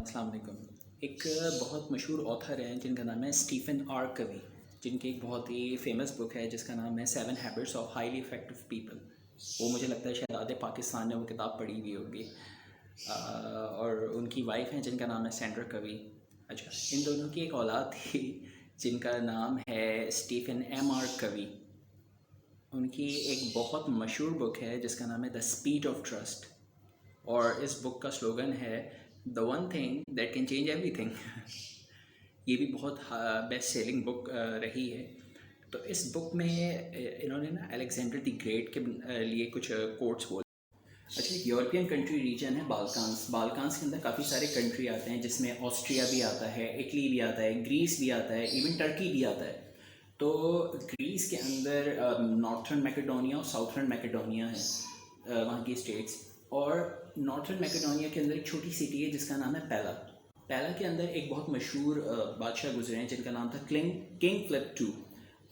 السلام علیکم۔ ایک بہت مشہور آتھر ہیں جن کا نام ہے اسٹیفن آر کوی، جن کی ایک بہت ہی فیمس بک ہے جس کا نام ہے 7 habits of highly effective people. وہ مجھے لگتا ہے شاید آدھے پاکستان نے وہ کتاب پڑھی ہوئی ہوگی، اور ان کی وائف ہیں جن کا نام ہے سینڈرا کوی۔ اچھا، ان دونوں کی ایک اولاد تھی جن کا نام ہے اسٹیفن ایم آر کوی۔ ان کی ایک بہت مشہور بک ہے جس کا نام ہے دا اسپیڈ آف ٹرسٹ، اور اس بک کا سلوگن ہے the one thing that can change every thing. یہ بھی بہت بیسٹ سیلنگ بک رہی ہے۔ تو اس بک میں انہوں نے نا الیگزینڈر دی گریٹ کے لیے کچھ کوٹس بولے۔ اچھا، ایک یورپین کنٹری ریجن ہے بالکانس کے اندر کافی سارے کنٹری آتے ہیں، جس میں آسٹریا بھی آتا ہے، اٹلی بھی آتا ہے، گریس بھی آتا ہے، ایون ٹرکی بھی آتا ہے۔ تو گریس کے اندر نارتھرن میکیڈونیا اور ساؤتھرن میکیڈونیا ہے، وہاں کی اسٹیٹس۔ اور نارتھرن میکیڈونیا کے اندر ایک چھوٹی سٹی ہے جس کا نام ہے پیلا۔ پیلا کے اندر ایک بہت مشہور بادشاہ گزرے ہیں جن کا نام تھا کنگ فلپ II،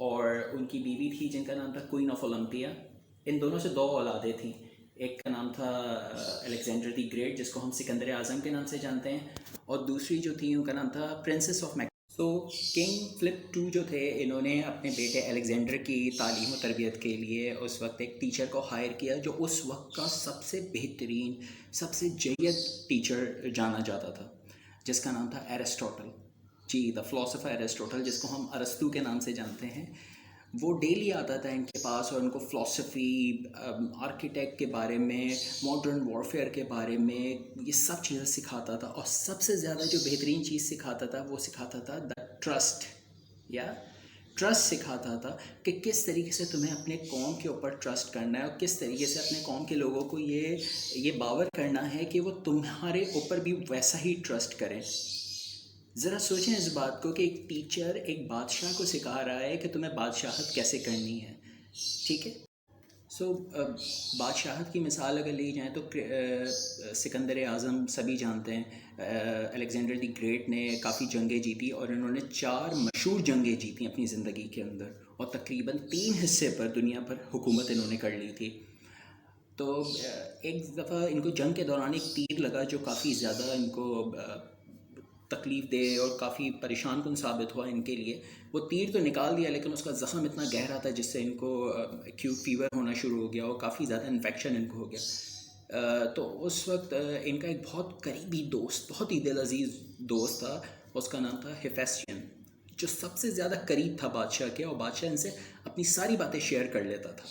اور ان کی بیوی تھی جن کا نام تھا کوئین آف اولمپیا۔ ان دونوں سے 2 اولادیں تھیں، ایک کا نام تھا الیگزینڈر دی گریٹ جس کو ہم سکندر اعظم کے نام سے جانتے ہیں، اور دوسری جو تھی ان کا نام تھا پرنسس آف میک۔ تو کنگ فلپ II جو تھے، انہوں نے اپنے بیٹے الیگزینڈر کی تعلیم و تربیت کے لیے اس وقت ایک ٹیچر کو ہائر کیا جو اس وقت کا سب سے بہترین، سب سے جید ٹیچر جانا جاتا تھا، جس کا نام تھا ایرسٹوٹل۔ جی، دا فلاسفر ایرسٹوٹل، جس کو ہم ارسطو کے نام سے جانتے ہیں۔ وہ ڈیلی آتا تھا ان کے پاس اور ان کو فلاسفی، آرکیٹیکٹ کے بارے میں، ماڈرن وارفیئر کے بارے میں یہ سب چیزیں سکھاتا تھا، اور سب سے زیادہ جو بہترین چیز سکھاتا تھا وہ سکھاتا تھا دا ٹرسٹ، یا ٹرسٹ سکھاتا تھا کہ کس طریقے سے تمہیں اپنے قوم کے اوپر ٹرسٹ کرنا ہے، اور کس طریقے سے اپنے قوم کے لوگوں کو یہ باور کرنا ہے کہ وہ تمہارے اوپر بھی ویسا ہی ٹرسٹ کریں۔ ذرا سوچیں اس بات کو کہ ایک ٹیچر ایک بادشاہ کو سکھا رہا ہے کہ تمہیں بادشاہت کیسے کرنی ہے، ٹھیک ہے؟ بادشاہت کی مثال اگر لی جائیں تو سکندر اعظم سبھی جانتے ہیں، الیگزینڈر دی گریٹ نے کافی جنگیں جیتی، اور انہوں نے 4 مشہور جنگیں جیتی اپنی زندگی کے اندر، اور تقریباً 3 حصے پر دنیا پر حکومت انہوں نے کر لی تھی۔ تو ایک دفعہ ان کو جنگ کے دوران ایک تیر لگا جو کافی زیادہ ان کو تکلیف دے اور کافی پریشان کن ثابت ہوا ان کے لیے۔ وہ تیر تو نکال دیا لیکن اس کا زخم اتنا گہرا تھا جس سے ان کو ایکیوٹ فیور ہونا شروع ہو گیا اور کافی زیادہ انفیکشن ان کو ہو گیا۔ تو اس وقت ان کا ایک بہت قریبی دوست، بہت ہی دل عزیز دوست تھا، اس کا نام تھا ہیفیسٹین، جو سب سے زیادہ قریب تھا بادشاہ کے، اور بادشاہ ان سے اپنی ساری باتیں شیئر کر لیتا تھا۔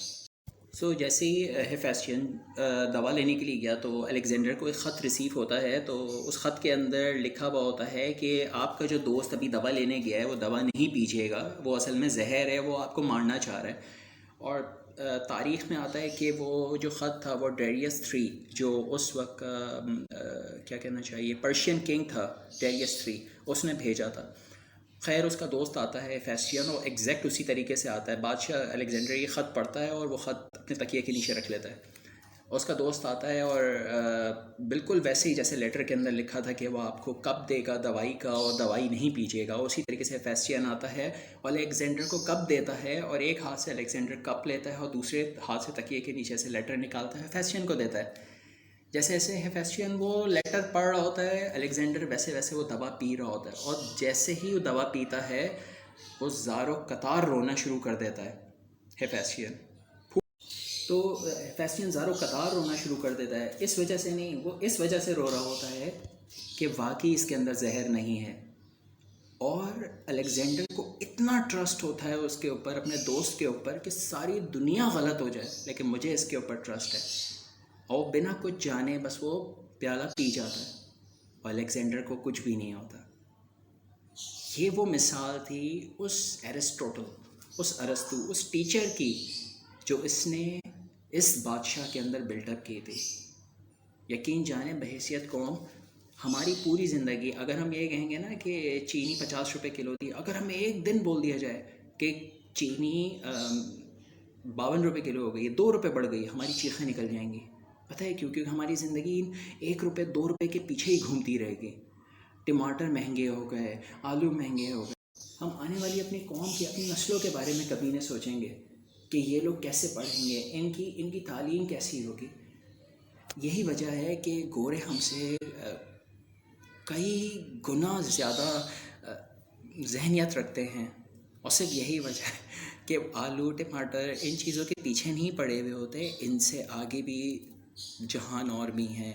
جیسے ہی ہیفیسٹین دوا لینے کے لیے گیا تو الیگزینڈر کو ایک خط ریسیو ہوتا ہے، تو اس خط کے اندر لکھا ہوا ہوتا ہے کہ آپ کا جو دوست ابھی دوا لینے گیا ہے وہ دوا نہیں پیجیے گا، وہ اصل میں زہر ہے، وہ آپ کو مارنا چاہ رہا ہے۔ اور تاریخ میں آتا ہے کہ وہ جو خط تھا وہ ڈیریس III، جو اس وقت کیا کہنا چاہیے پرشین کنگ تھا، ڈیریس III، اس نے بھیجا تھا۔ خیر، اس کا دوست آتا ہے ہیفیسٹین، اور ایگزیکٹ اسی طریقے سے آتا ہے۔ بادشاہ الیگزینڈر یہ خط پڑھتا ہے اور وہ خط اپنے تکیے کے نیچے رکھ لیتا ہے۔ اس کا دوست آتا ہے اور بالکل ویسے ہی جیسے لیٹر کے اندر لکھا تھا کہ وہ آپ کو کب دے گا دوائی کا، اور دوائی نہیں پیجیے گا، اسی طریقے سے ہیفیسٹین آتا ہے اور الیگزینڈر کو کب دیتا ہے، اور ایک ہاتھ سے الیگزینڈر کپ لیتا ہے اور دوسرے ہاتھ سے تکیے کے نیچے سے لیٹر نکالتا ہے، ہیفیسٹین کو دیتا ہے۔ جیسے جیسے ہیفیسٹین وہ لیٹر پڑھ رہا ہوتا ہے، الیگزینڈر ویسے ویسے وہ دوا پی رہا ہوتا ہے، اور جیسے ہی وہ دوا پیتا ہے وہ زار و قطار رونا شروع کر دیتا ہے ہیفیسٹین۔ تو ہیفیسٹین زار و قطار رونا شروع کر دیتا ہے، اس وجہ سے نہیں، وہ اس وجہ سے رو رہا ہوتا ہے کہ واقعی اس کے اندر زہر نہیں ہے، اور الیگزینڈر کو اتنا ٹرسٹ ہوتا ہے اس کے اوپر، اپنے دوست کے اوپر، کہ ساری دنیا غلط ہو جائے لیکن مجھے اس کے اوپر ٹرسٹ ہے، اور بنا کچھ جانے بس وہ پیالہ پی جاتا ہے، اور الیگزینڈر کو کچھ بھی نہیں ہوتا۔ یہ وہ مثال تھی اس ایرسٹوٹل، اس ارسطو، اس ٹیچر کی، جو اس نے اس بادشاہ کے اندر بلٹ اپ کی تھی۔ یقین جانیں بحیثیت قوم، ہماری پوری زندگی اگر ہم یہ کہیں گے نا کہ چینی 50 روپے کلو تھی، اگر ہمیں ایک دن بول دیا جائے کہ چینی 52 روپے کلو ہو گئی، 2 روپے بڑھ گئی، ہماری چیخیں نکل جائیں گی۔ پتہ ہے کیوں؟ کیونکہ ہماری زندگی 1 روپے 2 روپے کے پیچھے ہی گھومتی رہے گی۔ ٹماٹر مہنگے ہو گئے، آلو مہنگے ہو گئے۔ ہم آنے والی اپنی قوم کی، اپنی نسلوں کے بارے میں کبھی نہیں سوچیں گے کہ یہ لوگ کیسے پڑھیں گے، ان کی تعلیم کیسی ہوگی۔ یہی وجہ ہے کہ گورے ہم سے کئی گنا زیادہ ذہنیت رکھتے ہیں، اور صرف یہی وجہ ہے کہ آلو ٹماٹر ان چیزوں کے پیچھے نہیں پڑے ہوئے ہوتے، ان سے آگے بھی جہان اور بھی ہیں.